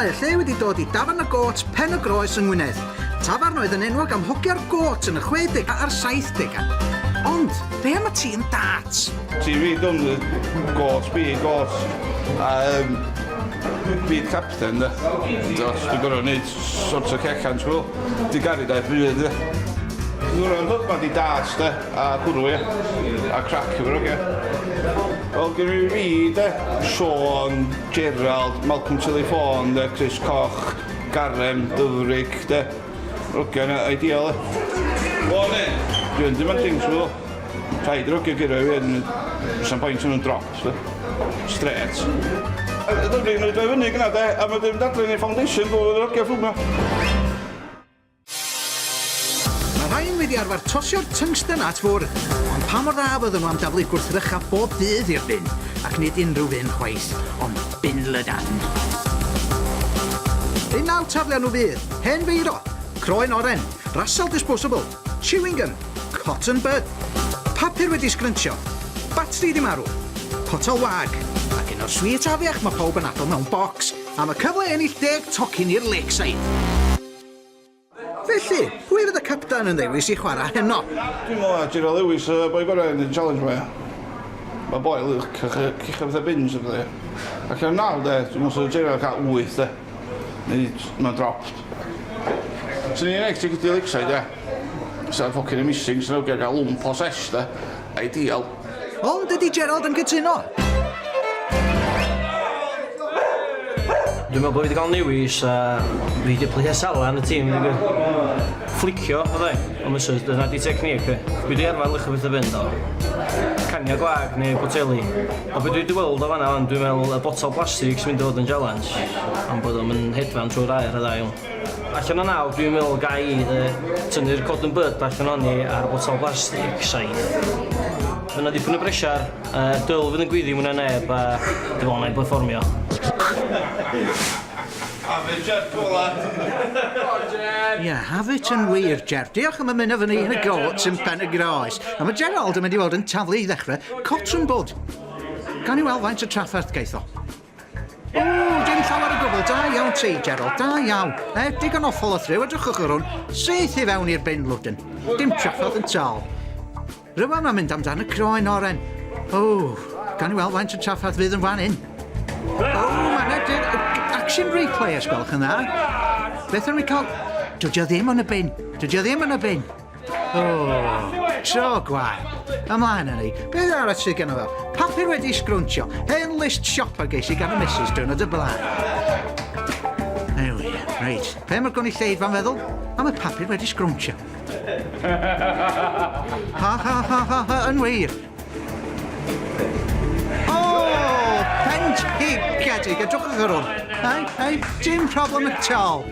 Lydan Y Lle wedi dod I dafarn y got Penygroes yng Ngwynedd. Tafarn oedd yn enwog am hogio'r got yn y 60 a'r 70. Ond, be am y tîm darts? Ti fi dwm got, bi got. Byd Capten, da. Dwi'n gorfod wneud sort o cechan, sgwyl. Di gari da fydd, da. Dwi'n rhan hwb ma di darts, da. A hwnnw, a crac yfyr, oge. Wel, gen fi, da. Sean, Gerald, Malcolm Telephone, da. Chris Koch, Garem, Dyfrig, da. Rogian ideal, da. O, ne. Dwi'n dim ond ding, sgwyl. Rhaid rogian gyda fi yn... Sa'n pwynt yn drops, da. Straight. Dwi'n rhaid nhw'n dweud fyny gyda, da. A mae ddim dadlen i'r foundation, dwi'n rogian ffwlmio. Mae rhain wedi arfer tosio'r tungsten at fwrdd, ond pa mor dda fydden nhw am daflu gwrthrycha bob dydd i'r bin, ac nid unrhyw bin chwaith, ond bin Lydan. Un naw tafliau nhw fydd, hen feiro, croen oren, rasal disposable, chewing gum, cotton bud, papur wedi sgryntsio, batri di marw, potel wag, ac un o'r sweet afiach mae pawb yn adol mewn bocs, a mae cyfle ennill 10 tocyn i'r lakeside. Felly, pwy fydd y capten yn ddewis I chwarae heno? Dwi'n meddwl Gerald Lewis, boi gorau yn y challenge me. Mae boi lwc, cicha fatha bins yn dde. Ac yn naw, de, dwi'n meddwl Gerald cael 8, de. Neu mae'n dropped. Sy'n ni'n eich ti'n gyda'i licsau, de. Sa'n ffocin y missing, sy'n awgr gael lwmp o sesh, de. Ideal. Ond ydy Gerald yn gytuno? Dwi'n meddwl bod fi wedi cael newis a fi wedi plithio sala yn y tîm. Flicio, o ddau, o mysys, dyna di technic fi. Fi wedi arfer lychu beth y fynd o. Cania gwag neu boteli. O beth dwi wedi weld o fanna, dwi'n meddwl y botol plastig sy'n mynd i fod yn challenge. Am bod o'n hedfan trwy'r air y ddau. Allan o naw, dwi'n meddwl gai tynnu'r cotton bud allan o'n i ar botol plastig saith. Fyna dipyn o bresiar, dyl fydd yn gwyddi mwyn neb a dy fel na'n performio. Have it, Jeff, cola. Ie, have it yn wir, Jeff. Diolch am ymuno fyny yn y got yn Penygroes. A mae Gerald yn mynd I fod yn taflu I ddechrau cotton bud. Gan I weld faint y trafferth geith o. O, dim llawer o gwbl. Da iawn ti, Gerald. Da iawn. Digon offol o thryw, edrychwch ar hwn. Syth I fewn i'r bin Lydan. Dim trafferth yn tal. Rwy'n mae'n mynd amdan y croen oren. O, gan I weld faint y trafferth fydd yn fan hyn. O, mae'n edrych action replay os gwelwch yn dda. Beth yn mi cael... Dwi ddim yn y bin. Dwi ddim yn y bin. O, tro gwael. Ymlaen yn ni. Beth arall sydd gen o fel? Papur wedi sgrwntio. Hen list siopa geis I gan y missus diwrnod y blaen. Ewi, reit. Pe mae'r gwni lleid fan feddwl? A mae papur wedi sgrwntio. Ha, yn wir. Higedig, edrychwch ar hwn. Hei, dim problem at all.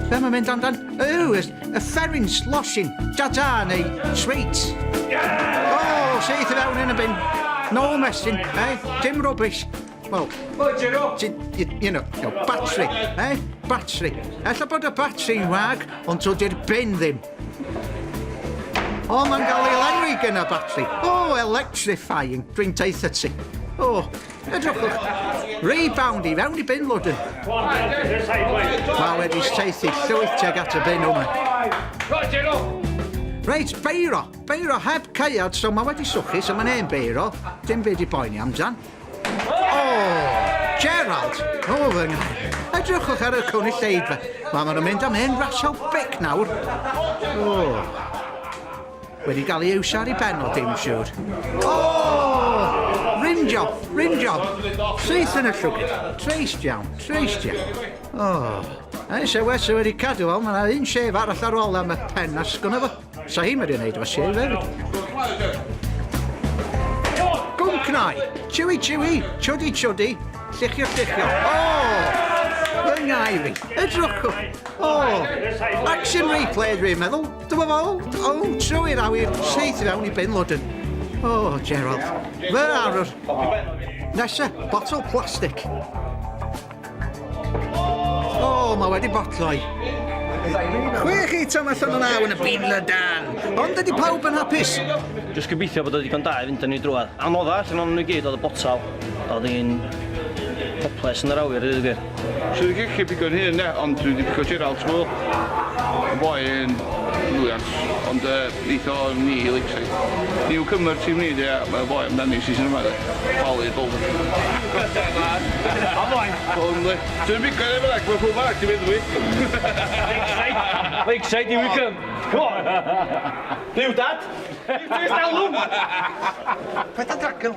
Be mae'n mynd amdan? O, y ferrin sloshing, da-da neu sweets. O, syth I fewn yn y bin. No messing, dim rubbish. Well, you know, battery, battery. Ella bod y battery'n wag, ond di'r bin ddim. O, mae'n gael ei lenwi gen y battery. O, electrifying, dwi'n teitha ti. O, edrychwch. Rebound I fewn I bin Lydan. Mae wedi teithi llwyth teg at y bin hwnnw. Reit, beiro. Beiro heb ceiad, so mae wedi swchu, so mae'n ein beiro. Dim byd I boeni amdan. O, Gerald. O, fy nghael. Edrychwch ar y cwni lleid fe. Mae'n mynd am hyn rasio bic nawr. O. Wedi cael ei iwsio ar I ben o dim siŵr. O! Rim job. Syth yn y llwgyd. Treist iawn. O. Sewe wedi cadw o, mae yna un sef arall ar ôl am y pen a sgwna fo. Sa hi wedi wneud o sef hefyd. Gwncnau. Chewy. Chwdi. Lluchio. O! Fy ngau fi. Edrychwch. O! Action replay dwi'n meddwl. Dyma fo. O, trwy'r awyr. Syth I fewn I bin Lydan. O, Gerald. Fy arwr. Nesa, botol plastic. O, mae wedi botloi. 6 eitem allan o naw yn y bin Lydan. Ond ydi pawb yn hapus? Jyst gobeithio bod o digon da I fynd â ni drwad. Anodda allan o'n nhw gyd oedd y botal. Oedd hi'n hoples yn yr awyr, ydych gwir. Sy'n wedi gallu bigo'n hyn, ond dwi wedi bigo Gerald, ti'n meddwl. Y boi yn lwyans, ond neith o ni, Lakeside. Ni yw cymryd tîm ni, mae y boi amdani season yma, Pauli, Bolden. A mlaen! Dwi'n bigo yn efo, mae pob arach, ti'n meddwl fi. Lakeside, here we come. Come on! Liw, Dad! Liw, ti'n galwm! Paid a dragon,